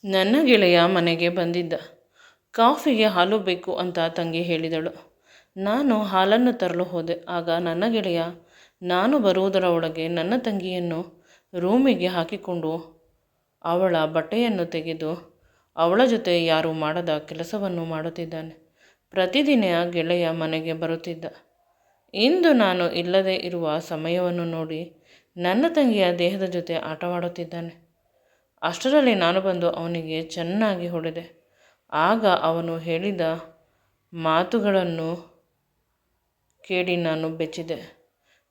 ನನ್ನ ಗೆಳೆಯ ಮನೆಗೆ ಬಂದಿದ್ದ. ಕಾಫಿಗೆ ಹಾಲು ಬೇಕು ಅಂತ ತಂಗಿ ಹೇಳಿದಳು. ನಾನು ಹಾಲನ್ನು ತರಲು ಹೋದೆ. ಆಗ ನನ್ನ ಗೆಳೆಯ ನಾನು ಬರುವುದರ ಒಳಗೆ ನನ್ನ ತಂಗಿಯನ್ನು ರೂಮಿಗೆ ಹಾಕಿಕೊಂಡು ಅವಳ ಬಟ್ಟೆಯನ್ನು ತೆಗೆದು ಅವಳ ಜೊತೆ ಯಾರೂ ಮಾಡದ ಕೆಲಸವನ್ನು ಮಾಡುತ್ತಿದ್ದಾನೆ. ಪ್ರತಿದಿನ ಗೆಳೆಯ ಮನೆಗೆ ಬರುತ್ತಿದ್ದ. ಇಂದು ನಾನು ಇಲ್ಲದೆ ಇರುವ ಸಮಯವನ್ನು ನೋಡಿ ನನ್ನ ತಂಗಿಯ ದೇಹದ ಜೊತೆ ಆಟವಾಡುತ್ತಿದ್ದಾನೆ. ಅಷ್ಟರಲ್ಲಿ ನಾನು ಬಂದು ಅವನಿಗೆ ಚೆನ್ನಾಗಿ ಹೊಡೆದೆ. ಆಗ ಅವನು ಹೇಳಿದ ಮಾತುಗಳನ್ನು ಕೇಳಿ ನಾನು ಬೆಚ್ಚಿದೆ.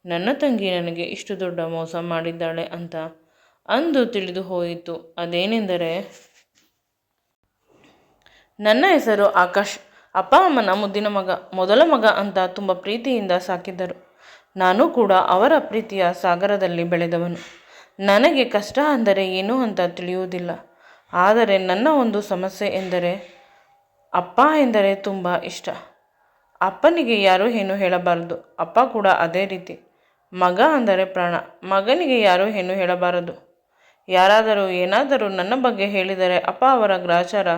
ನನ್ನ ತಂಗಿ ನನಗೆ ಇಷ್ಟು ದೊಡ್ಡ ಮೋಸ ಮಾಡಿದ್ದಾಳೆ ಅಂತ ಅಂದು ತಿಳಿದು ಹೋಯಿತು. ಅದೇನೆಂದರೆ, ನನ್ನ ಹೆಸರು ಆಕಾಶ್. ಅಪ್ಪ ಅಮ್ಮನ ಮುದ್ದಿನ ಮಗ, ಮೊದಲ ಮಗ ಅಂತ ತುಂಬ ಪ್ರೀತಿಯಿಂದ ಸಾಕಿದ್ದರು. ನಾನು ಕೂಡ ಅವರ ಪ್ರೀತಿಯ ಸಾಗರದಲ್ಲಿ ಬೆಳೆದವನು. ನನಗೆ ಕಷ್ಟ ಅಂದರೆ ಏನು ಅಂತ ತಿಳಿಯುವುದಿಲ್ಲ. ಆದರೆ ನನ್ನ ಒಂದು ಸಮಸ್ಯೆ ಎಂದರೆ ಅಪ್ಪ ಎಂದರೆ ತುಂಬ ಇಷ್ಟ. ಅಪ್ಪನಿಗೆ ಯಾರೂ ಏನು ಹೇಳಬಾರದು. ಅಪ್ಪ ಕೂಡ ಅದೇ ರೀತಿ. ಮಗ ಅಂದರೆ ಪ್ರಾಣ. ಮಗನಿಗೆ ಯಾರೂ ಏನು ಹೇಳಬಾರದು. ಯಾರಾದರೂ ಏನಾದರೂ ನನ್ನ ಬಗ್ಗೆ ಹೇಳಿದರೆ ಅಪ್ಪ ಅವರ ಗ್ರಾಚಾರ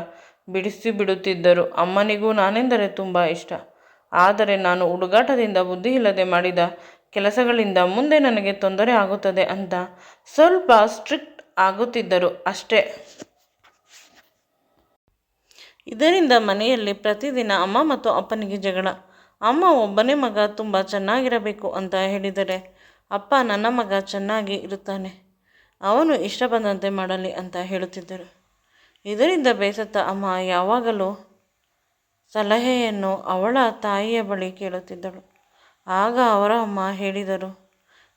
ಬಿಡಿಸಿಬಿಡುತ್ತಿದ್ದರು. ಅಮ್ಮನಿಗೂ ನಾನೆಂದರೆ ತುಂಬ ಇಷ್ಟ. ಆದರೆ ನಾನು ಹುಡುಗಾಟದಿಂದ ಬುದ್ಧಿ ಇಲ್ಲದೆ ಮಾಡಿದ ಕೆಲಸಗಳಿಂದ ಮುಂದೆ ನನಗೆ ತೊಂದರೆ ಆಗುತ್ತದೆ ಅಂತ ಸ್ವಲ್ಪ ಸ್ಟ್ರಿಕ್ಟ್ ಆಗುತ್ತಿದ್ದರು ಅಷ್ಟೇ. ಇದರಿಂದ ಮನೆಯಲ್ಲಿ ಪ್ರತಿದಿನ ಅಮ್ಮ ಮತ್ತು ಅಪ್ಪನಿಗೆ ಜಗಳ. ಅಮ್ಮ ಒಬ್ಬನೇ ಮಗ ತುಂಬ ಚೆನ್ನಾಗಿರಬೇಕು ಅಂತ ಹೇಳಿದರೆ ಅಪ್ಪ ನನ್ನ ಮಗ ಚೆನ್ನಾಗಿ ಇರುತ್ತಾನೆ, ಅವನು ಇಷ್ಟ ಬಂದಂತೆ ಮಾಡಲಿ ಅಂತ ಹೇಳುತ್ತಿದ್ದರು. ಇದರಿಂದ ಬೇಸತ್ತ ಅಮ್ಮ ಯಾವಾಗಲೂ ಸಲಹೆಯನ್ನು ಅವಳ ತಾಯಿಯ ಬಳಿ ಕೇಳುತ್ತಿದ್ದಳು. ಆಗ ಅವರ ಅಮ್ಮ ಹೇಳಿದರು,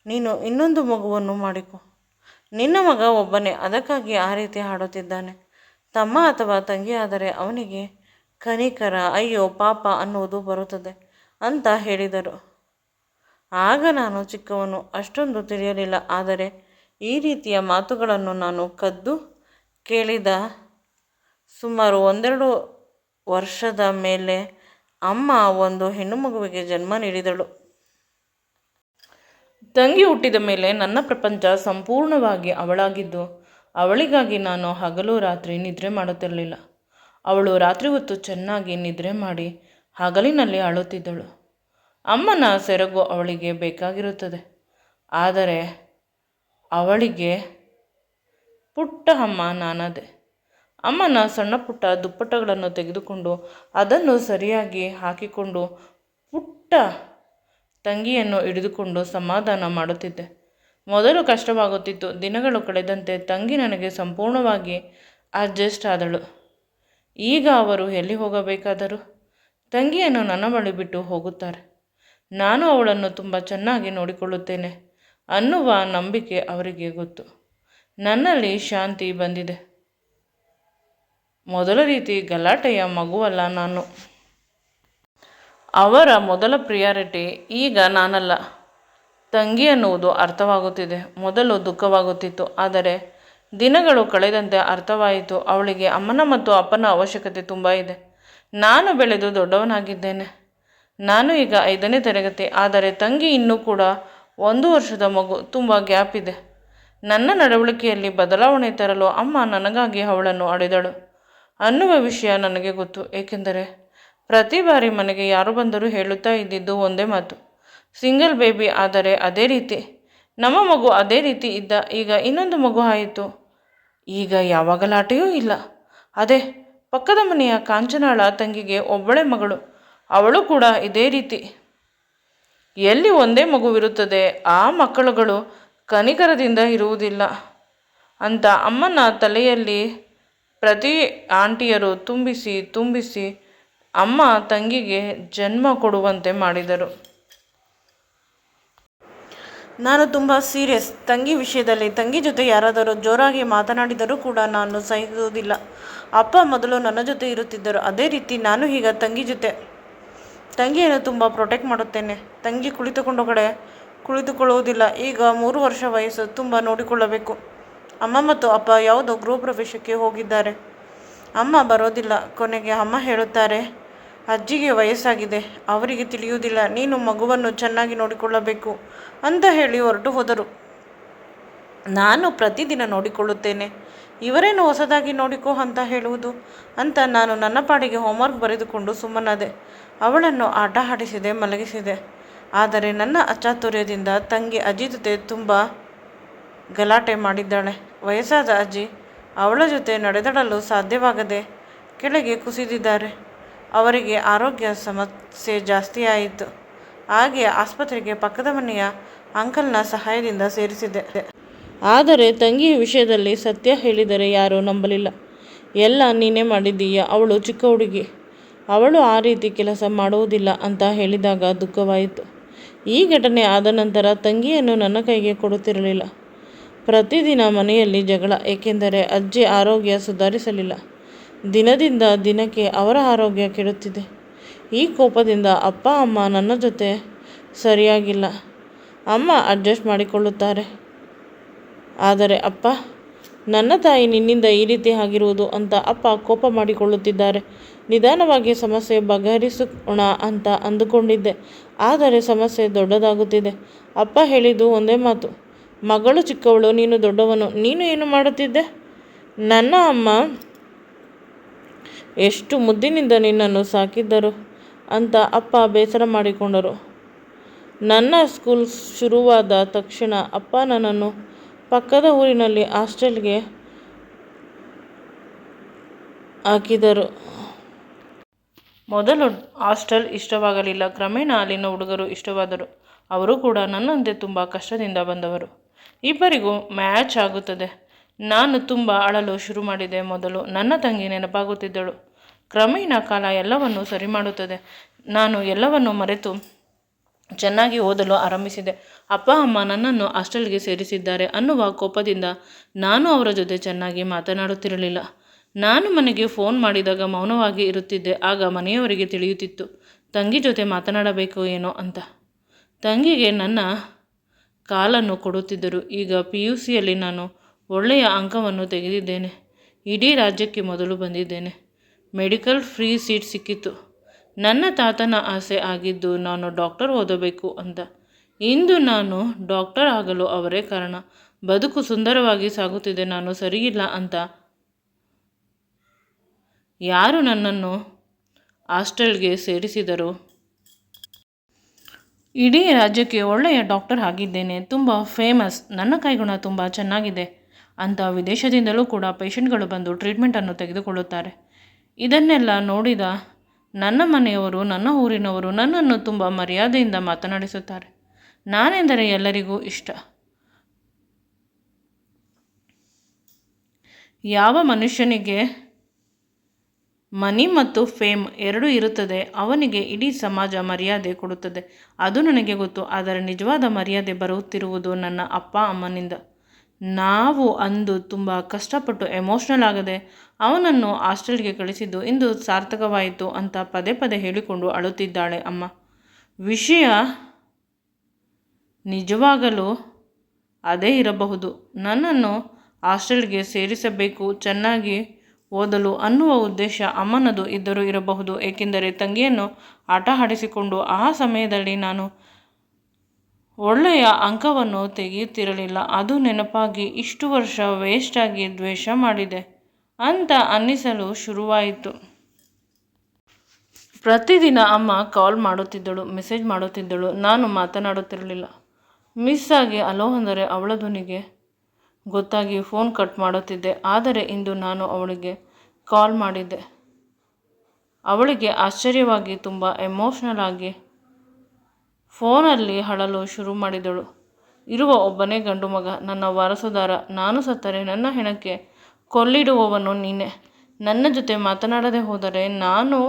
ನೀನು ಇನ್ನೊಂದು ಮಗುವನ್ನು ಮಾಡಿಕೊ. ನಿನ್ನ ಮಗ ಒಬ್ಬನೇ, ಅದಕ್ಕಾಗಿ ಆ ರೀತಿ ಹಾಡುತ್ತಿದ್ದಾನೆ. ತಮ್ಮ ಅಥವಾ ತಂಗಿ ಆದರೆ ಅವನಿಗೆ ಕನಿಕರ, ಅಯ್ಯೋ ಪಾಪ ಅನ್ನುವುದು ಬರುತ್ತದೆ ಅಂತ ಹೇಳಿದರು. ಆಗ ನಾನು ಚಿಕ್ಕವನು, ಅಷ್ಟೊಂದು ತಿಳಿಯಲಿಲ್ಲ. ಆದರೆ ಈ ರೀತಿಯ ಮಾತುಗಳನ್ನು ನಾನು ಕದ್ದು ಕೇಳಿದ ಸುಮಾರು 1-2 ವರ್ಷದ ಮೇಲೆ ಅಮ್ಮ ಒಂದು ಹೆಣ್ಣು ಮಗುವಿಗೆ ಜನ್ಮ ನೀಡಿದಳು. ತಂಗಿ ಹುಟ್ಟಿದ ಮೇಲೆ ನನ್ನ ಪ್ರಪಂಚ ಸಂಪೂರ್ಣವಾಗಿ ಅವಳಾಗಿದ್ದು, ಅವಳಿಗಾಗಿ ನಾನು ಹಗಲು ರಾತ್ರಿ ನಿದ್ರೆ ಮಾಡುತ್ತಿರಲಿಲ್ಲ. ಅವಳು ರಾತ್ರಿ ಹೊತ್ತು ಚೆನ್ನಾಗಿ ನಿದ್ರೆ ಮಾಡಿ ಹಗಲಿನಲ್ಲಿ ಅಳುತ್ತಿದ್ದಳು. ಅಮ್ಮನ ಸೆರಗು ಅವಳಿಗೆ ಬೇಕಾಗಿರುತ್ತದೆ. ಆದರೆ ಅವಳಿಗೆ ಪುಟ್ಟ ಅಮ್ಮ ನಾನಾದೆ. ಅಮ್ಮನ ಸಣ್ಣ ಪುಟ್ಟ ದುಪ್ಪಟ್ಟಗಳನ್ನು ತೆಗೆದುಕೊಂಡು ಅದನ್ನು ಸರಿಯಾಗಿ ಹಾಕಿಕೊಂಡು ಪುಟ್ಟ ತಂಗಿಯನ್ನು ಹಿಡಿದುಕೊಂಡು ಸಮಾಧಾನ ಮಾಡುತ್ತಿದ್ದೆ. ಮೊದಲು ಕಷ್ಟವಾಗುತ್ತಿತ್ತು. ದಿನಗಳು ಕಳೆದಂತೆ ತಂಗಿ ನನಗೆ ಸಂಪೂರ್ಣವಾಗಿ ಅಡ್ಜಸ್ಟ್ ಆದಳು. ಈಗ ಅವರು ಎಲ್ಲಿ ಹೋಗಬೇಕಾದರೂ ತಂಗಿಯನ್ನು ನನ್ನ ಬಳಿ ಬಿಟ್ಟು ಹೋಗುತ್ತಾರೆ. ನಾನು ಅವಳನ್ನು ತುಂಬ ಚೆನ್ನಾಗಿ ನೋಡಿಕೊಳ್ಳುತ್ತೇನೆ ಅನ್ನುವ ನಂಬಿಕೆ ಅವರಿಗೆ ಗೊತ್ತು. ನನ್ನಲ್ಲಿ ಶಾಂತಿ ಬಂದಿದೆ. ಮೊದಲ ರೀತಿ ಗಲಾಟೆಯ ಮಗುವಲ್ಲ ನಾನು. ಅವರ ಮೊದಲ ಪ್ರಿಯಾರಿಟಿ ಈಗ ನಾನಲ್ಲ. ತಂಗಿ ಅನ್ನುವುದು ಅರ್ಥವಾಗುತ್ತಿದೆ. ಮೊದಲು ದುಃಖವಾಗುತ್ತಿತ್ತು. ಆದರೆ ದಿನಗಳು ಕಳೆದಂತೆ ಅರ್ಥವಾಯಿತು. ಅವಳಿಗೆ ಅಮ್ಮನ ಮತ್ತು ಅಪ್ಪನ ಅವಶ್ಯಕತೆ ತುಂಬ ಇದೆ. ನಾನು ಬೆಳೆದು ದೊಡ್ಡವನಾಗಿದ್ದೇನೆ. ನಾನು ಈಗ 5ನೇ ತರಗತಿ. ಆದರೆ ತಂಗಿ ಇನ್ನೂ ಕೂಡ 1 ವರ್ಷದ ಮಗು. ತುಂಬ ಗ್ಯಾಪ್ ಇದೆ. ನನ್ನ ನಡವಳಿಕೆಯಲ್ಲಿ ಬದಲಾವಣೆ ತರಲು ಅಮ್ಮ ನನಗಾಗಿ ಅವಳನ್ನು ಹಡೆದಳು ಅನ್ನುವ ವಿಷಯ ನನಗೆ ಗೊತ್ತು. ಏಕೆಂದರೆ ಪ್ರತಿ ಬಾರಿ ಮನೆಗೆ ಯಾರು ಬಂದರೂ ಹೇಳುತ್ತಾ ಇದ್ದಿದ್ದು ಒಂದೇ ಮಾತು, ಸಿಂಗಲ್ ಬೇಬಿ. ಆದರೆ ಅದೇ ರೀತಿ ನಮ್ಮ ಮಗು ಅದೇ ರೀತಿ ಇದ್ದ. ಈಗ ಇನ್ನೊಂದು ಮಗು ಆಯಿತು. ಈಗ ಯಾವ ಗಲಾಟೆಯೂ ಇಲ್ಲ. ಅದೇ ಪಕ್ಕದ ಮನೆಯ ಕಾಂಚನಾಳ ತಂಗಿಗೆ ಒಬ್ಬಳೇ ಮಗಳು. ಅವಳು ಕೂಡ ಇದೇ ರೀತಿ. ಎಲ್ಲಿ ಒಂದೇ ಮಗುವಿರುತ್ತದೆ ಆ ಮಕ್ಕಳುಗಳು ಕನಿಕರದಿಂದ ಇರುವುದಿಲ್ಲ ಅಂತ ಅಮ್ಮನ ತಲೆಯಲ್ಲಿ ಪ್ರತಿ ಆಂಟಿಯರು ತುಂಬಿಸಿ ಅಮ್ಮ ತಂಗಿಗೆ ಜನ್ಮ ಕೊಡುವಂತೆ ಮಾಡಿದರು. ನಾನು ತುಂಬ ಸೀರಿಯಸ್ ತಂಗಿ ವಿಷಯದಲ್ಲಿ. ತಂಗಿ ಜೊತೆ ಯಾರಾದರೂ ಜೋರಾಗಿ ಮಾತನಾಡಿದರೂ ಕೂಡ ನಾನು ಸಹಿಸುವುದಿಲ್ಲ. ಅಪ್ಪ ಮೊದಲು ನನ್ನ ಜೊತೆ ಇರುತ್ತಿದ್ದರು. ಅದೇ ರೀತಿ ನಾನು ಈಗ ತಂಗಿಯನ್ನು ತುಂಬ ಪ್ರೊಟೆಕ್ಟ್ ಮಾಡುತ್ತೇನೆ. ತಂಗಿ ಕುಳಿತುಕೊಂಡ ಕಡೆ ಕುಳಿತುಕೊಳ್ಳುವುದಿಲ್ಲ. ಈಗ 3 ವರ್ಷ ವಯಸ್ಸು. ತುಂಬ ನೋಡಿಕೊಳ್ಳಬೇಕು. ಅಮ್ಮ ಮತ್ತು ಅಪ್ಪ ಯಾವುದೋ ಗೃಹ ಪ್ರವೇಶಕ್ಕೆ ಹೋಗಿದ್ದಾರೆ. ಅಮ್ಮ ಬರೋದಿಲ್ಲ. ಕೊನೆಗೆ ಅಮ್ಮ ಹೇಳುತ್ತಾರೆ, ಅಜ್ಜಿಗೆ ವಯಸ್ಸಾಗಿದೆ, ಅವರಿಗೆ ತಿಳಿಯುವುದಿಲ್ಲ, ನೀನು ಮಗುವನ್ನು ಚೆನ್ನಾಗಿ ನೋಡಿಕೊಳ್ಳಬೇಕು ಅಂತ ಹೇಳಿ ಹೊರಟು ಹೋದರು. ನಾನು ಪ್ರತಿದಿನ ನೋಡಿಕೊಳ್ಳುತ್ತೇನೆ. ಇವರೇನು ಹೊಸದಾಗಿ ನೋಡಿಕೋ ಅಂತ ಹೇಳುವುದು ಅಂತ ನಾನು ನನ್ನ ಪಾಡಿಗೆ ಹೋಮ್ವರ್ಕ್ ಬರೆದುಕೊಂಡು ಸುಮ್ಮನಾದೆ. ಅವಳನ್ನು ಆಟ ಆಡಿಸಿದೆ, ಮಲಗಿಸಿದೆ. ಆದರೆ ನನ್ನ ಅಚಾತುರ್ಯದಿಂದ ತಂಗಿ ಅಜ್ಜಿ ಜೊತೆ ತುಂಬ ಗಲಾಟೆ ಮಾಡಿದ್ದಾಳೆ. ವಯಸ್ಸಾದ ಅಜ್ಜಿ ಅವಳ ಜೊತೆ ನಡೆದಾಡಲು ಸಾಧ್ಯವಾಗದೆ ಕೆಳಗೆ ಕುಸಿದಿದ್ದಾರೆ. ಅವರಿಗೆ ಆರೋಗ್ಯ ಸಮಸ್ಯೆ ಜಾಸ್ತಿಯಾಯಿತು. ಹಾಗೆ ಆಸ್ಪತ್ರೆಗೆ ಪಕ್ಕದ ಮನೆಯ ಅಂಕಲ್ನ ಸಹಾಯದಿಂದ ಸೇರಿಸಿದೆ. ಆದರೆ ತಂಗಿಯ ವಿಷಯದಲ್ಲಿ ಸತ್ಯ ಹೇಳಿದರೆ ಯಾರೂ ನಂಬಲಿಲ್ಲ. ಎಲ್ಲ ನೀನೇ ಮಾಡಿದ್ದೀಯ, ಅವಳು ಚಿಕ್ಕ ಹುಡುಗಿ, ಅವಳು ಆ ರೀತಿ ಕೆಲಸ ಮಾಡುವುದಿಲ್ಲ ಅಂತ ಹೇಳಿದಾಗ ದುಃಖವಾಯಿತು. ಈ ಘಟನೆ ಆದ ನಂತರ ತಂಗಿಯನ್ನು ನನ್ನ ಕೈಗೆ ಕೊಡುತ್ತಿರಲಿಲ್ಲ. ಪ್ರತಿದಿನ ಮನೆಯಲ್ಲಿ ಜಗಳ, ಏಕೆಂದರೆ ಅಜ್ಜಿ ಆರೋಗ್ಯ ಸುಧಾರಿಸಲಿಲ್ಲ. ದಿನದಿಂದ ದಿನಕ್ಕೆ ಅವರ ಆರೋಗ್ಯ ಕೆಡುತ್ತಿದೆ. ಈ ಕೋಪದಿಂದ ಅಪ್ಪ ಅಮ್ಮ ನನ್ನ ಜೊತೆ ಸರಿಯಾಗಿಲ್ಲ. ಅಮ್ಮ ಅಡ್ಜಸ್ಟ್ ಮಾಡಿಕೊಳ್ಳುತ್ತಾರೆ, ಆದರೆ ಅಪ್ಪ, ನನ್ನ ತಾಯಿ ನಿನ್ನಿಂದ ಈ ರೀತಿ ಆಗಿರುವುದು ಅಂತ ಅಪ್ಪ ಕೋಪ ಮಾಡಿಕೊಳ್ಳುತ್ತಿದ್ದಾರೆ. ನಿಧಾನವಾಗಿ ಸಮಸ್ಯೆ ಬಗೆಹರಿಸೋಣ ಅಂತ ಅಂದುಕೊಂಡಿದ್ದೆ, ಆದರೆ ಸಮಸ್ಯೆ ದೊಡ್ಡದಾಗುತ್ತಿದೆ. ಅಪ್ಪ ಹೇಳಿದ್ದು ಒಂದೇ ಮಾತು, ಮಗಳು ಚಿಕ್ಕವಳು, ನೀನು ದೊಡ್ಡವನು, ನೀನು ಏನು ಮಾಡುತ್ತಿದ್ದೆ? ನನ್ನ ಅಮ್ಮ ಎಷ್ಟು ಮುದ್ದಿನಿಂದ ನಿನ್ನನ್ನು ಸಾಕಿದ್ದರು ಅಂತ ಅಪ್ಪ ಬೇಸರ ಮಾಡಿಕೊಂಡರು. ನನ್ನ ಸ್ಕೂಲ್ ಶುರುವಾದ ತಕ್ಷಣ ಅಪ್ಪ ನನ್ನನ್ನು ಪಕ್ಕದ ಊರಿನಲ್ಲಿ ಹಾಸ್ಟೆಲ್ಗೆ ಹಾಕಿದರು. ಮೊದಲು ಹಾಸ್ಟೆಲ್ ಇಷ್ಟವಾಗಲಿಲ್ಲ. ಕ್ರಮೇಣ ಅಲ್ಲಿನ ಹುಡುಗರು ಇಷ್ಟವಾದರು. ಅವರು ಕೂಡ ನನ್ನಂತೆ ತುಂಬ ಕಷ್ಟದಿಂದ ಬಂದವರು. ಇಬ್ಬರಿಗೂ ಮ್ಯಾಚ್ ಆಗುತ್ತದೆ. ನಾನು ತುಂಬ ಅಳಲು ಶುರು ಮಾಡಿದೆ. ಮೊದಲು ನನ್ನ ತಂಗಿ ನೆನಪಾಗುತ್ತಿದ್ದಳು. ಕ್ರಮೇಣ ಕಾಲ ಎಲ್ಲವನ್ನು ಸರಿ ಮಾಡುತ್ತದೆ. ನಾನು ಎಲ್ಲವನ್ನು ಮರೆತು ಚೆನ್ನಾಗಿ ಓದಲು ಆರಂಭಿಸಿದೆ. ಅಪ್ಪ ಅಮ್ಮ ನನ್ನನ್ನು ಹಾಸ್ಟೆಲ್ಗೆ ಸೇರಿಸಿದ್ದಾರೆ ಅನ್ನುವ ಕೋಪದಿಂದ ನಾನು ಅವರ ಜೊತೆ ಚೆನ್ನಾಗಿ ಮಾತನಾಡುತ್ತಿರಲಿಲ್ಲ. ನಾನು ಮನೆಗೆ ಫೋನ್ ಮಾಡಿದಾಗ ಮೌನವಾಗಿ ಇರುತ್ತಿದ್ದೆ. ಆಗ ಮನೆಯವರಿಗೆ ತಿಳಿಯುತ್ತಿತ್ತು ತಂಗಿ ಜೊತೆ ಮಾತನಾಡಬೇಕು ಏನೋ ಅಂತ. ತಂಗಿಗೆ ನನ್ನ ಕಾಲನ್ನು ಕೊಡುತ್ತಿದ್ದರು. ಈಗ PUCಯಲ್ಲಿ ನಾನು ಒಳ್ಳೆಯ ಅಂಕವನ್ನು ತೆಗೆದಿದ್ದೇನೆ. ಇಡೀ ರಾಜ್ಯಕ್ಕೆ ಮೊದಲು ಬಂದಿದ್ದೇನೆ. ಮೆಡಿಕಲ್ ಫ್ರೀ ಸೀಟ್ ಸಿಕ್ಕಿತು. ನನ್ನ ತಾತನ ಆಸೆ ಆಗಿದ್ದು ನಾನು ಡಾಕ್ಟರ್ ಓದಬೇಕು ಅಂತ. ಇಂದು ನಾನು ಡಾಕ್ಟರ್ ಆಗಲು ಅವರೇ ಕಾರಣ. ಬದುಕು ಸುಂದರವಾಗಿ ಸಾಗುತ್ತಿದೆ. ನಾನು ಸರಿಯಿಲ್ಲ ಅಂತ ಯಾರು ನನ್ನನ್ನು ಹಾಸ್ಟೆಲ್ಗೆ ಸೇರಿಸಿದರು? ಇಡೀ ರಾಜ್ಯಕ್ಕೆ ಒಳ್ಳೆಯ ಡಾಕ್ಟರ್ ಆಗಿದ್ದೇನೆ, ತುಂಬ ಫೇಮಸ್, ನನ್ನ ಕೈಗುಣ ತುಂಬ ಚೆನ್ನಾಗಿದೆ ಅಂತ ವಿದೇಶದಿಂದಲೂ ಕೂಡ ಪೇಷಂಟ್ಗಳು ಬಂದು ಟ್ರೀಟ್ಮೆಂಟನ್ನು ತೆಗೆದುಕೊಳ್ಳುತ್ತಾರೆ. ಇದನ್ನೆಲ್ಲ ನೋಡಿದ ನನ್ನ ಮನೆಯವರು, ನನ್ನ ಊರಿನವರು ನನ್ನನ್ನು ತುಂಬ ಮರ್ಯಾದೆಯಿಂದ ಮಾತನಾಡಿಸುತ್ತಾರೆ. ನಾನೆಂದರೆ ಎಲ್ಲರಿಗೂ ಇಷ್ಟ. ಯಾವ ಮನುಷ್ಯನಿಗೆ ಮನಿ ಮತ್ತು ಫೇಮ್ ಎರಡೂ ಇರುತ್ತದೆ, ಅವನಿಗೆ ಇಡೀ ಸಮಾಜ ಮರ್ಯಾದೆ ಕೊಡುತ್ತದೆ. ಅದು ನನಗೆ ಗೊತ್ತು. ಆದರೆ ನಿಜವಾದ ಮರ್ಯಾದೆ ಬರುತ್ತಿರುವುದು ನನ್ನ ಅಪ್ಪ ಅಮ್ಮನಿಂದ. ನಾವು ಅಂದು ತುಂಬ ಕಷ್ಟಪಟ್ಟು ಎಮೋಷ್ನಲ್ ಆಗದೆ ಅವನನ್ನು ಹಾಸ್ಟೆಲ್ಗೆ ಕಳಿಸಿದ್ದು ಇಂದು ಸಾರ್ಥಕವಾಯಿತು ಅಂತ ಪದೇ ಪದೇ ಹೇಳಿಕೊಂಡು ಅಳುತ್ತಿದ್ದಾಳೆ ಅಮ್ಮ. ವಿಷಯ ನಿಜವಾಗಲೂ ಅದೇ ಇರಬಹುದು. ನನ್ನನ್ನು ಹಾಸ್ಟೆಲ್ಗೆ ಸೇರಿಸಬೇಕು, ಚೆನ್ನಾಗಿ ಓದಲು ಅನ್ನುವ ಉದ್ದೇಶ ಅಮ್ಮನದು ಇದ್ದರೂ ಇರಬಹುದು. ಏಕೆಂದರೆ ತಂಗಿಯನ್ನು ಆಟ ಆಡಿಸಿಕೊಂಡು ಆ ಸಮಯದಲ್ಲಿ ನಾನು ಒಳ್ಳೆಯ ಅಂಕವನ್ನು ತೆಗೆಯುತ್ತಿರಲಿಲ್ಲ. ಅದು ನೆನಪಾಗಿ ಇಷ್ಟು ವರ್ಷ ವೇಸ್ಟಾಗಿ ದ್ವೇಷ ಮಾಡಿದೆ ಅಂತ ಅನ್ನಿಸಲು ಶುರುವಾಯಿತು. ಪ್ರತಿದಿನ ಅಮ್ಮ ಕಾಲ್ ಮಾಡುತ್ತಿದ್ದಳು, ಮೆಸೇಜ್ ಮಾಡುತ್ತಿದ್ದಳು. ನಾನು ಮಾತನಾಡುತ್ತಿರಲಿಲ್ಲ. ಮಿಸ್ ಆಗಿ ಹಲೋ ಅಂದರೆ ಅವಳ ಧ್ವನಿಗೆ ಗೊತ್ತಾಗಿ ಫೋನ್ ಕಟ್ ಮಾಡುತ್ತಿದ್ದೆ. ಆದರೆ ಇಂದು ನಾನು ಅವಳಿಗೆ ಕಾಲ್ ಮಾಡಿದ್ದೆ. ಅವಳಿಗೆ ಆಶ್ಚರ್ಯವಾಗಿ ತುಂಬ ಎಮೋಷ್ನಲ್ ಆಗಿ ಫೋನಲ್ಲಿ ಅಳಲು ಶುರು ಮಾಡಿದಳು. ಇರುವ ಒಬ್ಬನೇ ಗಂಡು ಮಗ, ನನ್ನ ವಾರಸುದಾರ. ನಾನು ಸತ್ತರೆ ನನ್ನ ಹೆಣಕ್ಕೆ ಕೊಲ್ಲಿಡುವವನು ನೀನೆ. ನನ್ನ ಜೊತೆ ಮಾತನಾಡದೆ ಹೋದರೆ ನಾನು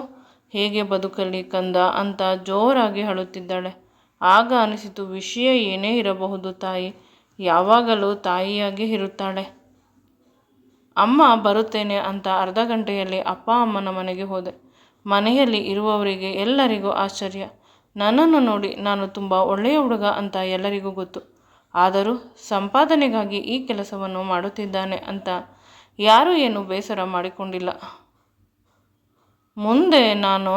ಹೇಗೆ ಬದುಕಲಿ ಕಂದ ಅಂತ ಜೋರಾಗಿ ಅಳುತ್ತಿದ್ದಾಳೆ. ಆಗ ಅನಿಸಿತು, ವಿಷಯ ಏನೇ ಇರಬಹುದು, ತಾಯಿ ಯಾವಾಗಲೂ ತಾಯಿಯಾಗಿ ಇರುತ್ತಾಳೆ. ಅಮ್ಮ ಬರುತ್ತೇನೆ ಅಂತ ಅರ್ಧ ಗಂಟೆಯಲ್ಲಿ ಅಪ್ಪ ಅಮ್ಮನ ಮನೆಗೆ ಹೋದೆ. ಮನೆಯಲ್ಲಿ ಇರುವವರಿಗೆ ಎಲ್ಲರಿಗೂ ಆಶ್ಚರ್ಯ. ನನ್ನನ್ನು ನೋಡಿ ನಾನು ತುಂಬ ಒಳ್ಳೆಯ ಹುಡುಗ ಅಂತ ಎಲ್ಲರಿಗೂ ಗೊತ್ತು. ಆದರೂ ಸಂಪಾದನೆಗಾಗಿ ಈ ಕೆಲಸವನ್ನು ಮಾಡುತ್ತಿದ್ದಾನೆ ಅಂತ ಯಾರೂ ಏನು ಬೇಸರ ಮಾಡಿಕೊಂಡಿಲ್ಲ. ಮುಂದೆ ನಾನು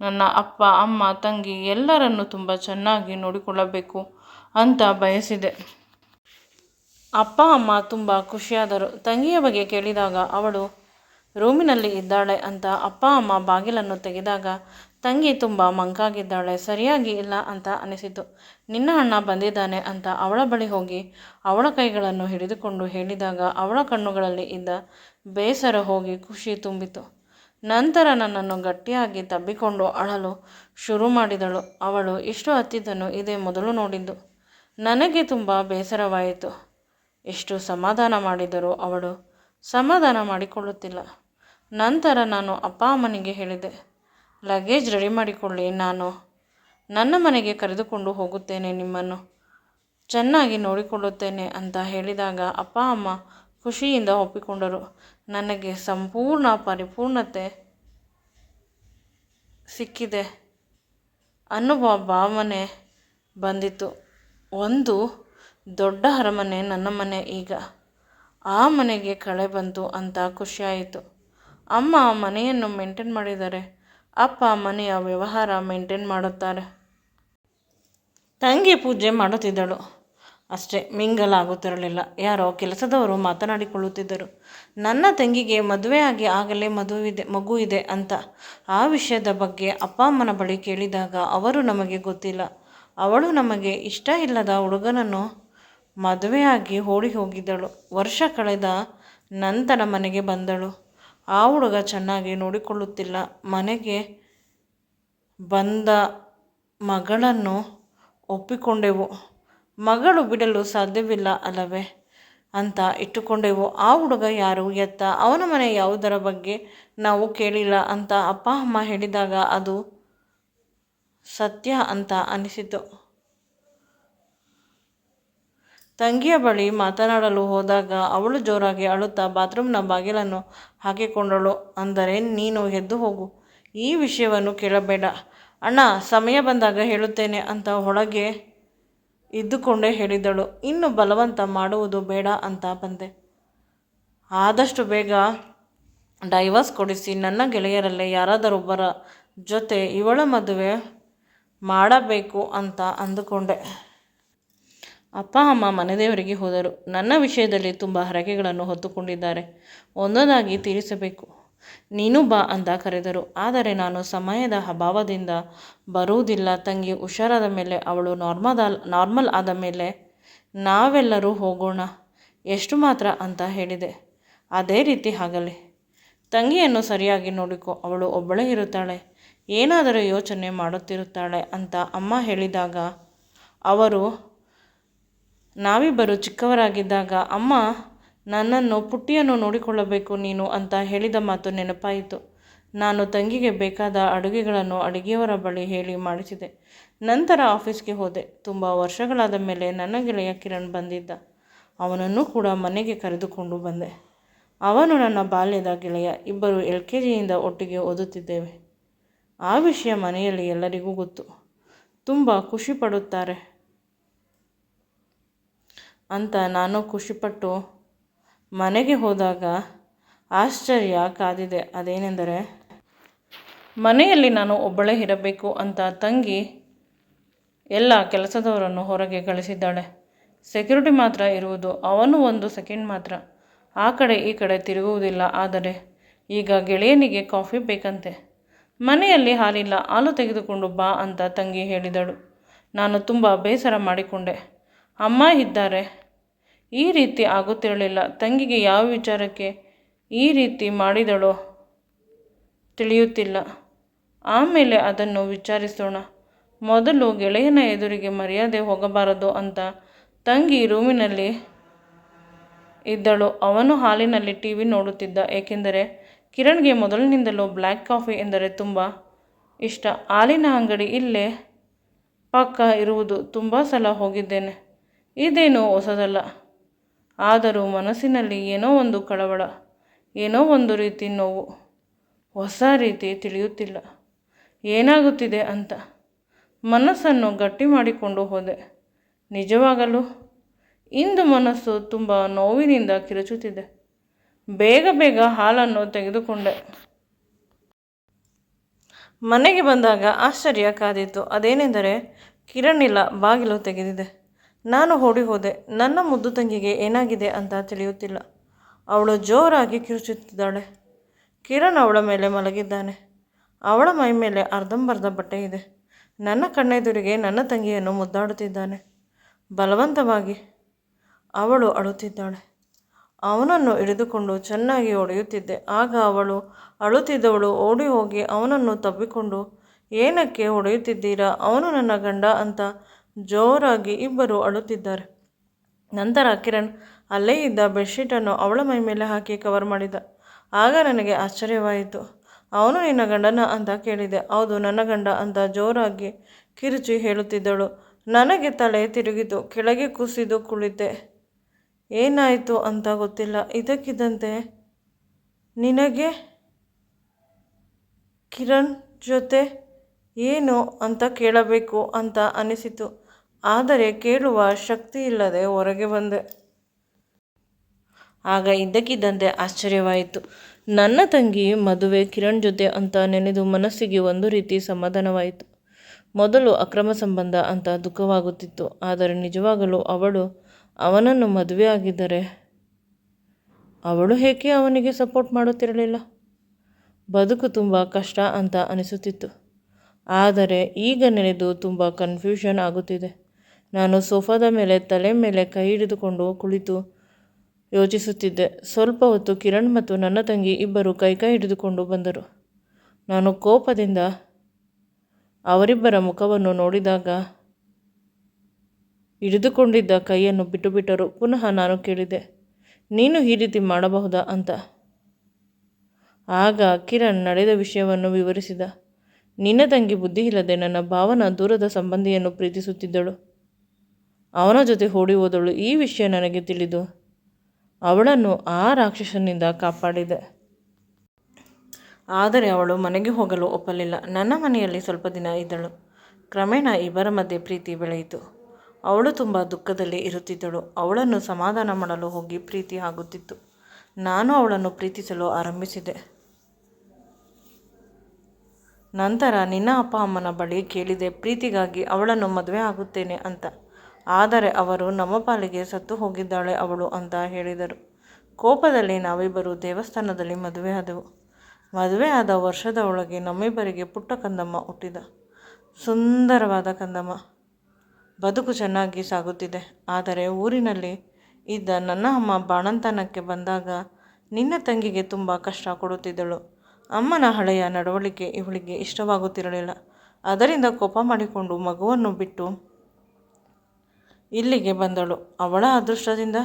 ನನ್ನ ಅಪ್ಪ ಅಮ್ಮ ತಂಗಿ ಎಲ್ಲರನ್ನು ತುಂಬ ಚೆನ್ನಾಗಿ ನೋಡಿಕೊಳ್ಳಬೇಕು ಅಂತ ಬಯಸಿದೆ. ಅಪ್ಪ ಅಮ್ಮ ತುಂಬ ಖುಷಿಯಾದರು. ತಂಗಿಯ ಬಗ್ಗೆ ಕೇಳಿದಾಗ ಅವಳು ರೂಮಿನಲ್ಲಿ ಇದ್ದಾಳೆ ಅಂತ ಅಪ್ಪ ಅಮ್ಮ ಬಾಗಿಲನ್ನು ತೆಗೆದಾಗ ತಂಗಿ ತುಂಬ ಮಂಕಾಗಿದ್ದಾಳೆ. ಸರಿಯಾಗಿ ಇಲ್ಲ ಅಂತ ಅನಿಸಿತು. ನಿನ್ನ ಅಣ್ಣ ಬಂದಿದ್ದಾನೆ ಅಂತ ಅವಳ ಬಳಿ ಹೋಗಿ ಅವಳ ಕೈಗಳನ್ನು ಹಿಡಿದುಕೊಂಡು ಹೇಳಿದಾಗ ಅವಳ ಕಣ್ಣುಗಳಲ್ಲಿ ಇದ್ದ ಬೇಸರ ಹೋಗಿ ಖುಷಿ ತುಂಬಿತು. ನಂತರ ನನ್ನನ್ನು ಗಟ್ಟಿಯಾಗಿ ತಬ್ಬಿಕೊಂಡು ಅಳಲು ಶುರು ಮಾಡಿದಳು. ಅವಳು ಇಷ್ಟು ಹತ್ತಿದ್ದನ್ನು ಇದೇ ಮೊದಲು ನೋಡಿದ್ದು. ನನಗೆ ತುಂಬ ಬೇಸರವಾಯಿತು. ಎಷ್ಟು ಸಮಾಧಾನ ಮಾಡಿದರೂ ಅವಳು ಸಮಾಧಾನ ಮಾಡಿಕೊಳ್ಳುತ್ತಿಲ್ಲ. ನಂತರ ನಾನು ಅಪ್ಪ ಅಮ್ಮನಿಗೆ ಹೇಳಿದೆ, ಲಗೇಜ್ ರೆಡಿ ಮಾಡಿಕೊಳ್ಳಿ, ನಾನು ನನ್ನ ಮನೆಗೆ ಕರೆದುಕೊಂಡು ಹೋಗುತ್ತೇನೆ, ನಿಮ್ಮನ್ನು ಚೆನ್ನಾಗಿ ನೋಡಿಕೊಳ್ಳುತ್ತೇನೆ ಅಂತ ಹೇಳಿದಾಗ ಅಪ್ಪ ಅಮ್ಮ ಖುಷಿಯಿಂದ ಒಪ್ಪಿಕೊಂಡರು. ನನಗೆ ಸಂಪೂರ್ಣ ಪರಿಪೂರ್ಣತೆ ಸಿಕ್ಕಿದೆ ಅನ್ನುವ ಭಾವನೆ ಬಂದಿತು. ಒಂದು ದೊಡ್ಡ ಅರಮನೆ ನನ್ನ ಮನೆ, ಈಗ ಆ ಮನೆಗೆ ಕಳೆ ಬಂತು ಅಂತ ಖುಷಿಯಾಯಿತು. ಅಮ್ಮ ಮನೆಯನ್ನು ಮೇಂಟೈನ್ ಮಾಡಿದರೆ ಅಪ್ಪ ಮನೆಯ ವ್ಯವಹಾರ ಮೇಂಟೈನ್ ಮಾಡುತ್ತಾರೆ. ತಂಗಿ ಪೂಜೆ ಮಾಡುತ್ತಿದ್ದಳು ಅಷ್ಟೇ, ಮಿಂಗಲ್ ಆಗುತ್ತಿರಲಿಲ್ಲ. ಯಾರೋ ಕೆಲಸದವರು ಮಾತನಾಡಿಕೊಳ್ಳುತ್ತಿದ್ದರು. ನನ್ನ ತಂಗಿಗೆ ಮದುವೆಯಾಗಿ ಆಗಲೇ ಮಗು ಇದೆ ಅಂತ. ಆ ವಿಷಯದ ಬಗ್ಗೆ ಅಪ್ಪ ಅಮ್ಮನ ಬಳಿ ಕೇಳಿದಾಗ ಅವರು ನಮಗೆ ಗೊತ್ತಿಲ್ಲ, ಅವಳು ನಮಗೆ ಇಷ್ಟ ಇಲ್ಲದ ಹುಡುಗನನ್ನು ಮದುವೆಯಾಗಿ ಓಡಿ ಹೋಗಿದ್ದಳು. ವರ್ಷ ಕಳೆದ ನಂತರ ಮನೆಗೆ ಬಂದಳು. ಆ ಹುಡುಗ ಚೆನ್ನಾಗಿ ನೋಡಿಕೊಳ್ಳುತ್ತಿಲ್ಲ. ಮನೆಗೆ ಬಂದ ಮಗಳನ್ನು ಒಪ್ಪಿಕೊಂಡೆವು. ಮಗಳು ಬಿಡಲು ಸಾಧ್ಯವಿಲ್ಲ ಅಲ್ಲವೇ ಅಂತ ಇಟ್ಟುಕೊಂಡೆವು. ಆ ಹುಡುಗ ಯಾರು, ಎತ್ತ, ಅವನ ಮನೆ ಯಾವುದರ ಬಗ್ಗೆ ನಾವು ಕೇಳಿಲ್ಲ ಅಂತ ಅಪ್ಪ ಅಮ್ಮ ಹೇಳಿದಾಗ ಅದು ಸತ್ಯ ಅಂತ ಅನಿಸಿತು. ತಂಗಿಯ ಬಳಿ ಮಾತನಾಡಲು ಹೋದಾಗ ಅವಳು ಜೋರಾಗಿ ಅಳುತ್ತಾ ಬಾತ್ರೂಮ್ನ ಬಾಗಿಲನ್ನು ಹಾಕಿಕೊಂಡಳು. ಅಂದರೆ ನೀನು ಎದ್ದು ಹೋಗು, ಈ ವಿಷಯವನ್ನು ಕೇಳಬೇಡ ಅಣ್ಣ, ಸಮಯ ಬಂದಾಗ ಹೇಳುತ್ತೇನೆ ಅಂತ ಒಳಗೆ ಇದ್ದುಕೊಂಡೇ ಹೇಳಿದಳು. ಇನ್ನು ಬಲವಂತ ಮಾಡುವುದು ಬೇಡ ಅಂತ ಬಂದೆ. ಆದಷ್ಟು ಬೇಗ ಡೈವರ್ಸ್ ಕೊಡಿಸಿ ನನ್ನ ಗೆಳೆಯರಲ್ಲೇ ಯಾರಾದರೊಬ್ಬರ ಜೊತೆ ಇವಳ ಮದುವೆ ಮಾಡಬೇಕು ಅಂತ ಅಂದುಕೊಂಡೆ. ಅಪ್ಪ ಅಮ್ಮ ಮನೆದೇವರಿಗೆ ಹೋದರು. ನನ್ನ ವಿಷಯದಲ್ಲಿ ತುಂಬ ಹರಕೆಗಳನ್ನು ಹೊತ್ತುಕೊಂಡಿದ್ದಾರೆ. ಒಂದೊಂದಾಗಿ ತೀರಿಸಬೇಕು. ನೀನು ಬಾ ಅಂತ ಕರೆದರು. ಆದರೆ ನಾನು ಸಮಯದ ಅಭಾವದಿಂದ ಬರುವುದಿಲ್ಲ. ತಂಗಿ ಹುಷಾರಾದ ಮೇಲೆ, ಅವಳು ನಾರ್ಮಲ್ ಆದ ಮೇಲೆ ನಾವೆಲ್ಲರೂ ಹೋಗೋಣ, ಎಷ್ಟು ಮಾತ್ರ ಅಂತ ಹೇಳಿದೆ. ಅದೇ ರೀತಿ ಆಗಲಿ. ತಂಗಿಯನ್ನು ಸರಿಯಾಗಿ ನೋಡಿಕೊ, ಅವಳು ಒಬ್ಬಳೇ ಇರುತ್ತಾಳೆ, ಏನಾದರೂ ಯೋಚನೆ ಮಾಡುತ್ತಿರುತ್ತಾಳೆ ಅಂತ ಅಮ್ಮ ಹೇಳಿದಾಗ ಅವರು ನಾವಿಬ್ಬರು ಚಿಕ್ಕವರಾಗಿದ್ದಾಗ ಅಮ್ಮ ನನ್ನನ್ನು ಪುಟ್ಟಿಯನ್ನು ನೋಡಿಕೊಳ್ಳಬೇಕು ನೀನು ಅಂತ ಹೇಳಿದ ಮಾತು ನೆನಪಾಯಿತು. ನಾನು ತಂಗಿಗೆ ಬೇಕಾದ ಅಡುಗೆಗಳನ್ನು ಅಡುಗೆಯವರ ಬಳಿ ಹೇಳಿ ಮಾಡಿಸಿದೆ. ನಂತರ ಆಫೀಸ್ಗೆ ಹೋದೆ. ತುಂಬ ವರ್ಷಗಳಾದ ಮೇಲೆ ನನ್ನ ಗೆಳೆಯ ಕಿರಣ್ ಬಂದಿದ್ದ. ಅವನನ್ನು ಕೂಡ ಮನೆಗೆ ಕರೆದುಕೊಂಡು ಬಂದೆ. ಅವನು ನನ್ನ ಬಾಲ್ಯದ ಗೆಳೆಯ. ಇಬ್ಬರು LKGಯಿಂದ ಒಟ್ಟಿಗೆ ಓದುತ್ತಿದ್ದೇವೆ. ಆ ವಿಷಯ ಮನೆಯಲ್ಲಿ ಎಲ್ಲರಿಗೂ ಗೊತ್ತು. ತುಂಬ ಖುಷಿ ಪಡುತ್ತಾರೆ ಅಂತ ನಾನು ಖುಷಿಪಟ್ಟು ಮನೆಗೆ ಹೋದಾಗ ಆಶ್ಚರ್ಯ ಕಾದಿದೆ. ಅದೇನೆಂದರೆ, ಮನೆಯಲ್ಲಿ ನಾನು ಒಬ್ಬಳೇ ಇರಬೇಕು ಅಂತ ತಂಗಿ ಎಲ್ಲ ಕೆಲಸದವರನ್ನು ಹೊರಗೆ ಕಳಿಸಿದ್ದಾಳೆ. ಸೆಕ್ಯೂರಿಟಿ ಮಾತ್ರ ಇರುವುದು. ಅವನು 1 ಸೆಕೆಂಡ್ ಮಾತ್ರ ಆ ಕಡೆ ಈ ಕಡೆ ತಿರುಗುವುದಿಲ್ಲ. ಆದರೆ ಈಗ ಗೆಳೆಯನಿಗೆ ಕಾಫಿ ಬೇಕಂತೆ. ಮನೆಯಲ್ಲಿ ಹಾಲಿಲ್ಲ, ಹಾಲು ತೆಗೆದುಕೊಂಡು ಬಾ ಅಂತ ತಂಗಿ ಹೇಳಿದಳು. ನಾನು ತುಂಬ ಬೇಸರ ಮಾಡಿಕೊಂಡೆ. ಅಮ್ಮ ಇದ್ದಾರೆ. ಈ ರೀತಿ ಆಗುತ್ತಿರಲಿಲ್ಲ. ತಂಗಿಗೆ ಯಾವ ವಿಚಾರಕ್ಕೆ ಈ ರೀತಿ ಮಾಡಿದಳೋ ತಿಳಿಯುತ್ತಿಲ್ಲ. ಆಮೇಲೆ ಅದನ್ನು ವಿಚಾರಿಸೋಣ. ಮೊದಲು ಗೆಳೆಯನ ಎದುರಿಗೆ ಮರ್ಯಾದೆ ಹೋಗಬಾರದು ಅಂತ ತಂಗಿ ರೂಮಿನಲ್ಲಿ ಇದ್ದಳು. ಅವನು ಹಾಲಿನಲ್ಲಿ TV ನೋಡುತ್ತಿದ್ದ. ಏಕೆಂದರೆ ಕಿರಣ್ಗೆ ಮೊದಲಿನಿಂದಲೂ ಬ್ಲ್ಯಾಕ್ ಕಾಫಿ ಎಂದರೆ ತುಂಬ ಇಷ್ಟ. ಹಾಲಿನ ಅಂಗಡಿ ಇಲ್ಲೇ ಪಕ್ಕ ಇರುವುದು. ತುಂಬ ಸಲ ಹೋಗಿದ್ದೇನೆ. ಇದೇನು ಹೊಸದಲ್ಲ. ಆದರೂ ಮನಸ್ಸಿನಲ್ಲಿ ಏನೋ ಒಂದು ಕಳವಳ, ಏನೋ ಒಂದು ರೀತಿ ನೋವು, ಹೊಸ ರೀತಿ ತಿಳಿಯುತ್ತಿಲ್ಲ ಏನಾಗುತ್ತಿದೆ ಅಂತ. ಮನಸ್ಸನ್ನು ಗಟ್ಟಿ ಮಾಡಿಕೊಂಡು ಹೋದೆ. ನಿಜವಾಗಲೂ ಇಂದು ಮನಸ್ಸು ತುಂಬ ನೋವಿನಿಂದ ಕಿರುಚುತ್ತಿದೆ. ಬೇಗ ಬೇಗ ಹಾಲನ್ನು ತೆಗೆದುಕೊಂಡೆ. ಮನೆಗೆ ಬಂದಾಗ ಆಶ್ಚರ್ಯ ಕಾದಿತ್ತು. ಅದೇನೆಂದರೆ ಕಿರಣ್ ಇಲ್ಲ, ಬಾಗಿಲು ತೆಗೆದಿದೆ. ನಾನು ಓಡಿ ಹೋದೆ. ನನ್ನ ಮುದ್ದು ತಂಗಿಗೆ ಏನಾಗಿದೆ ಅಂತ ತಿಳಿಯುತ್ತಿಲ್ಲ. ಅವಳು ಜೋರಾಗಿ ಕಿರುಚುತ್ತಿದ್ದಾಳೆ. ಕಿರಣ್ ಅವಳ ಮೇಲೆ ಮಲಗಿದ್ದಾನೆ. ಅವಳ ಮೈ ಮೇಲೆ ಅರ್ಧಂಬರ್ಧ ಬಟ್ಟೆ ಇದೆ. ನನ್ನ ಕಣ್ಣೆದುರಿಗೆ ನನ್ನ ತಂಗಿಯನ್ನು ಮುದ್ದಾಡುತ್ತಿದ್ದಾನೆ ಬಲವಂತವಾಗಿ. ಅವಳು ಅಳುತ್ತಿದ್ದಾಳೆ. ಅವನನ್ನು ಹಿಡಿದುಕೊಂಡು ಚೆನ್ನಾಗಿ ಹೊಡೆಯುತ್ತಿದ್ದೆ. ಆಗ ಅವಳು ಅಳುತ್ತಿದ್ದವಳು ಓಡಿ ಹೋಗಿ ಅವನನ್ನು ತಬ್ಬಿಕೊಂಡು, ಏನಕ್ಕೆ ಹೊಡೆಯುತ್ತಿದ್ದೀರಾ, ಅವನು ನನ್ನ ಗಂಡ ಅಂತ ಜೋರಾಗಿ ಇಬ್ಬರು ಅಳುತ್ತಿದ್ದಾರೆ. ನಂತರ ಕಿರಣ್ ಅಲ್ಲೇ ಇದ್ದ ಬೆಡ್ಶೀಟನ್ನು ಅವಳ ಮೈ ಮೇಲೆ ಹಾಕಿ ಕವರ್ ಮಾಡಿದ. ಆಗ ನನಗೆ ಆಶ್ಚರ್ಯವಾಯಿತು. ಅವನು ನಿನ್ನ ಗಂಡನ ಅಂತ ಕೇಳಿದೆ. ಹೌದು, ನನ್ನ ಗಂಡ ಅಂತ ಜೋರಾಗಿ ಕಿರುಚಿ ಹೇಳುತ್ತಿದ್ದಳು. ನನಗೆ ತಲೆ ತಿರುಗಿತು. ಕೆಳಗೆ ಕುಸಿದು ಕುಳಿತೆ. ಏನಾಯಿತು ಅಂತ ಗೊತ್ತಿಲ್ಲ. ಇದಕ್ಕಿದ್ದಂತೆ ನಿನಗೆ ಕಿರಣ್ ಜೊತೆ ಏನು ಅಂತ ಕೇಳಬೇಕು ಅಂತ ಅನಿಸಿತು. ಆದರೆ ಕೇಳುವ ಶಕ್ತಿ ಇಲ್ಲದೆ ಹೊರಗೆ ಬಂದೆ. ಆಗ ಇದ್ದಕ್ಕಿದ್ದಂತೆ ಆಶ್ಚರ್ಯವಾಯಿತು. ನನ್ನ ತಂಗಿ ಮದುವೆ ಕಿರಣ್ ಜೊತೆ ಅಂತ ನೆನೆದು ಮನಸ್ಸಿಗೆ ಒಂದು ರೀತಿ ಸಮಾಧಾನವಾಯಿತು. ಮೊದಲು ಅಕ್ರಮ ಸಂಬಂಧ ಅಂತ ದುಃಖವಾಗುತ್ತಿತ್ತು. ಆದರೆ ನಿಜವಾಗಲೂ ಅವಳು ಅವನನ್ನು ಮದುವೆ ಆಗಿದ್ದರೆ ಅವಳು ಏಕೆ ಅವನಿಗೆ ಸಪೋರ್ಟ್ ಮಾಡುತ್ತಿರಲಿಲ್ಲ? ಬದುಕು ತುಂಬ ಕಷ್ಟ ಅಂತ ಅನಿಸುತ್ತಿತ್ತು. ಆದರೆ ಈಗ ನೆನೆದು ತುಂಬ ಕನ್ಫ್ಯೂಷನ್ ಆಗುತ್ತಿದೆ. ನಾನು ಸೋಫಾದ ಮೇಲೆ ತಲೆ ಮೇಲೆ ಕೈ ಹಿಡಿದುಕೊಂಡು ಕುಳಿತು ಯೋಚಿಸುತ್ತಿದ್ದೆ. ಸ್ವಲ್ಪ ಹೊತ್ತು ಕಿರಣ್ ಮತ್ತು ನನ್ನ ತಂಗಿ ಇಬ್ಬರು ಕೈ ಹಿಡಿದುಕೊಂಡು ಬಂದರು. ನಾನು ಕೋಪದಿಂದ ಅವರಿಬ್ಬರ ಮುಖವನ್ನು ನೋಡಿದಾಗ ಹಿಡಿದುಕೊಂಡಿದ್ದ ಕೈಯನ್ನು ಬಿಟ್ಟುಬಿಟ್ಟರು. ಪುನಃ ನಾನು ಕೇಳಿದೆ, ನೀನು ಈ ರೀತಿ ಮಾಡಬಹುದಾ ಅಂತ. ಆಗ ಕಿರಣ್ ನಡೆದ ವಿಷಯವನ್ನು ವಿವರಿಸಿದ. ನಿನ್ನ ತಂಗಿ ಬುದ್ಧಿ ಇಲ್ಲದೆ ನನ್ನ ಭಾವನ ದೂರದ ಸಂಬಂಧಿಯನ್ನು ಪ್ರೀತಿಸುತ್ತಿದ್ದಳು. ಅವನ ಜೊತೆ ಓಡಿ ಹೋದಳು. ಈ ವಿಷಯ ನನಗೆ ತಿಳಿದು ಅವಳನ್ನು ಆ ರಾಕ್ಷಸನಿಂದ ಕಾಪಾಡಿದೆ. ಆದರೆ ಅವಳು ಮನೆಗೆ ಹೋಗಲು ಒಪ್ಪಲಿಲ್ಲ. ನನ್ನ ಮನೆಯಲ್ಲಿ ಸ್ವಲ್ಪ ದಿನ ಇದ್ದಳು. ಕ್ರಮೇಣ ಇಬ್ಬರ ಮಧ್ಯೆ ಪ್ರೀತಿ ಬೆಳೆಯಿತು. ಅವಳು ತುಂಬ ದುಃಖದಲ್ಲಿ ಇರುತ್ತಿದ್ದಳು. ಅವಳನ್ನು ಸಮಾಧಾನ ಮಾಡಲು ಹೋಗಿ ಪ್ರೀತಿ ಆಗುತ್ತಿತ್ತು. ನಾನು ಅವಳನ್ನು ಪ್ರೀತಿಸಲು ಆರಂಭಿಸಿದೆ. ನಂತರ ನಿನ್ನ ಅಪ್ಪ ಅಮ್ಮನ ಬಳಿ ಕೇಳಿದೆ ಪ್ರೀತಿಗಾಗಿ ಅವಳನ್ನು ಮದುವೆ ಆಗುತ್ತೇನೆ ಅಂತ. ಆದರೆ ಅವರು ನಮ್ಮ ಪಾಲಿಗೆ ಸತ್ತು ಹೋಗಿದ್ದಾಳೆ ಅವಳು ಅಂತ ಹೇಳಿದರು. ಕೋಪದಲ್ಲಿ ನಾವಿಬ್ಬರು ದೇವಸ್ಥಾನದಲ್ಲಿ ಮದುವೆ ಆದೆವು. ಮದುವೆ ಆದ ವರ್ಷದ ಒಳಗೆ ನಮ್ಮಿಬ್ಬರಿಗೆ ಪುಟ್ಟ ಕಂದಮ್ಮ ಹುಟ್ಟಿದ. ಸುಂದರವಾದ ಕಂದಮ್ಮ. ಬದುಕು ಚೆನ್ನಾಗಿ ಸಾಗುತ್ತಿದೆ. ಆದರೆ ಊರಿನಲ್ಲಿ ಇದ್ದ ನನ್ನ ಅಮ್ಮ ಬಾಣಂತನಕ್ಕೆ ಬಂದಾಗ ನಿನ್ನ ತಂಗಿಗೆ ತುಂಬ ಕಷ್ಟ ಕೊಡುತ್ತಿದ್ದಳು. ಅಮ್ಮನ ಹಳೆಯ ನಡವಳಿಕೆ ಇವಳಿಗೆ ಇಷ್ಟವಾಗುತ್ತಿರಲಿಲ್ಲ. ಅದರಿಂದ ಕೋಪ ಮಾಡಿಕೊಂಡು ಮಗುವನ್ನು ಬಿಟ್ಟು ಇಲ್ಲಿಗೆ ಬಂದಳು. ಅವಳ ಅದೃಷ್ಟದಿಂದ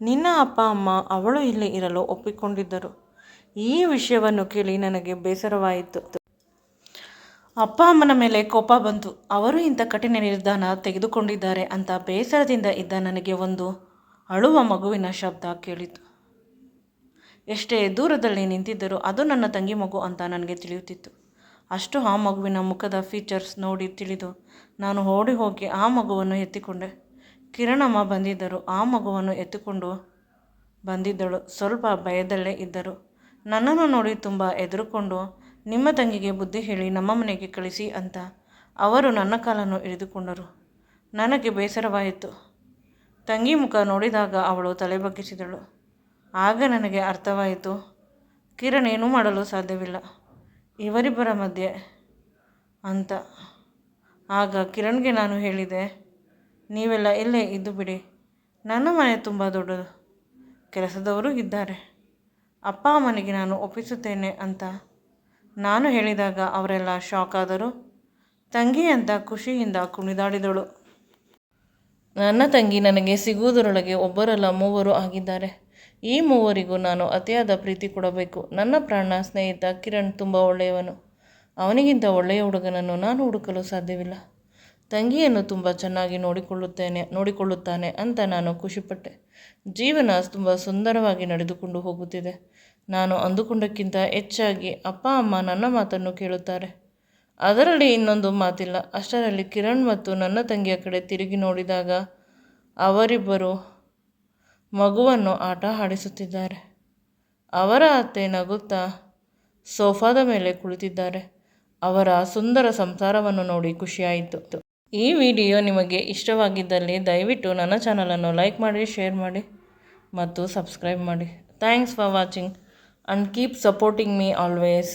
ನಿನ್ನ ಅಪ್ಪ ಅಮ್ಮ ಅವಳು ಇಲ್ಲಿ ಇರಲು ಒಪ್ಪಿಕೊಂಡಿದ್ದರು. ಈ ವಿಷಯವನ್ನು ಕೇಳಿ ನನಗೆ ಬೇಸರವಾಯಿತು. ಅಪ್ಪ ಅಮ್ಮನ ಮೇಲೆ ಕೋಪ ಬಂತು. ಅವರು ಇಂಥ ಕಠಿಣ ನಿರ್ಧಾರ ತೆಗೆದುಕೊಂಡಿದ್ದಾರೆ ಅಂತ ಬೇಸರದಿಂದ ಇದ್ದ ನನಗೆ ಒಂದು ಅಳುವ ಮಗುವಿನ ಶಬ್ದ ಕೇಳಿತು. ಎಷ್ಟೇ ದೂರದಲ್ಲಿ ನಿಂತಿದ್ದರೂ ಅದು ನನ್ನ ತಂಗಿ ಮಗು ಅಂತ ನನಗೆ ತಿಳಿಯುತ್ತಿತ್ತು. ಅಷ್ಟು ಆ ಮಗುವಿನ ಮುಖದ ಫೀಚರ್ಸ್ ನೋಡಿ ತಿಳಿದು ನಾನು ಓಡಿ ಹೋಗಿ ಆ ಮಗುವನ್ನು ಎತ್ತಿಕೊಂಡೆ. ಕಿರಣಮ್ಮ ಬಂದಿದ್ದರು. ಆ ಮಗುವನ್ನು ಎತ್ತಿಕೊಂಡು ಬಂದಿದ್ದಳು. ಸ್ವಲ್ಪ ಭಯದಲ್ಲೇ ಇದ್ದರು. ನನ್ನನ್ನು ನೋಡಿ ತುಂಬ ಹೆದರುಕೊಂಡು, ನಿಮ್ಮ ತಂಗಿಗೆ ಬುದ್ಧಿ ಹೇಳಿ ನಮ್ಮ ಮನೆಗೆ ಕಳಿಸಿ ಅಂತ ಅವರು ನನ್ನ ಕಾಲನ್ನು ಹಿಡಿದುಕೊಂಡರು. ನನಗೆ ಬೇಸರವಾಯಿತು. ತಂಗಿ ಮುಖ ನೋಡಿದಾಗ ಅವಳು ತಲೆ ಬಗ್ಗಿಸಿದಳು. ಆಗ ನನಗೆ ಅರ್ಥವಾಯಿತು, ಕಿರಣ್ ಏನೂ ಮಾಡಲು ಸಾಧ್ಯವಿಲ್ಲ ಇವರಿಬ್ಬರ ಮಧ್ಯೆ ಅಂತ. ಆಗ ಕಿರಣ್ಗೆ ನಾನು ಹೇಳಿದೆ, ನೀವೆಲ್ಲ ಇಲ್ಲೇ ಇದ್ದು ಬಿಡಿ. ನನ್ನ ಮನೆ ತುಂಬ ದೊಡ್ಡದು, ಕೆಲಸದವರು ಇದ್ದಾರೆ. ಅಪ್ಪ ಅಮ್ಮನಿಗೆ ನಾನು ಒಪ್ಪಿಸುತ್ತೇನೆ ಅಂತ ನಾನು ಹೇಳಿದಾಗ ಅವರೆಲ್ಲ ಶಾಕ್ ಆದರು. ತಂಗಿ ಅಂತ ಖುಷಿಯಿಂದ ಕುಣಿದಾಡಿದಳು. ನನ್ನ ತಂಗಿ ನನಗೆ ಸಿಗುವುದರೊಳಗೆ ಒಬ್ಬರಲ್ಲ ಮೂವರು ಆಗಿದ್ದಾರೆ. ಈ ಮೂವರಿಗೂ ನಾನು ಅತಿಯಾದ ಪ್ರೀತಿ ಕೊಡಬೇಕು. ನನ್ನ ಪ್ರಾಣ ಸ್ನೇಹಿತ ಕಿರಣ್ ತುಂಬ ಒಳ್ಳೆಯವನು. ಅವನಿಗಿಂತ ಒಳ್ಳೆಯ ಹುಡುಗನನ್ನು ನಾನು ಹುಡುಕಲು ಸಾಧ್ಯವಿಲ್ಲ. ತಂಗಿಯನ್ನು ತುಂಬ ಚೆನ್ನಾಗಿ ನೋಡಿಕೊಳ್ಳುತ್ತಾನೆ ಅಂತ ನಾನು ಖುಷಿಪಟ್ಟೆ. ಜೀವನ ತುಂಬ ಸುಂದರವಾಗಿ ನಡೆದುಕೊಂಡು ಹೋಗುತ್ತಿದೆ. ನಾನು ಅಂದುಕೊಂಡಕ್ಕಿಂತ ಹೆಚ್ಚಾಗಿ ಅಪ್ಪ ಅಮ್ಮ ನನ್ನ ಮಾತನ್ನು ಕೇಳುತ್ತಾರೆ. ಅದರಲ್ಲಿ ಇನ್ನೊಂದು ಮಾತಿಲ್ಲ. ಅಷ್ಟರಲ್ಲಿ ಕಿರಣ್ ಮತ್ತು ನನ್ನ ತಂಗಿಯ ಕಡೆ ತಿರುಗಿ ನೋಡಿದಾಗ ಅವರಿಬ್ಬರು ಮಗುವನ್ನು ಆಟ ಆಡಿಸುತ್ತಿದ್ದಾರೆ. ಅವರ ಅತ್ತೆ ನಗುತ್ತಾ ಸೋಫಾದ ಮೇಲೆ ಕುಳಿತಿದ್ದಾರೆ. ಅವರ ಸುಂದರ ಸಂಸಾರವನ್ನು ನೋಡಿ ಖುಷಿಯಾಯಿತು. ಈ ವಿಡಿಯೋ ನಿಮಗೆ ಇಷ್ಟವಾಗಿದ್ದಲ್ಲಿ ದಯವಿಟ್ಟು ನನ್ನ ಚಾನಲನ್ನು ಲೈಕ್ ಮಾಡಿ, ಶೇರ್ ಮಾಡಿ ಮತ್ತು ಸಬ್ಸ್ಕ್ರೈಬ್ ಮಾಡಿ. Thanks for watching and keep supporting me always.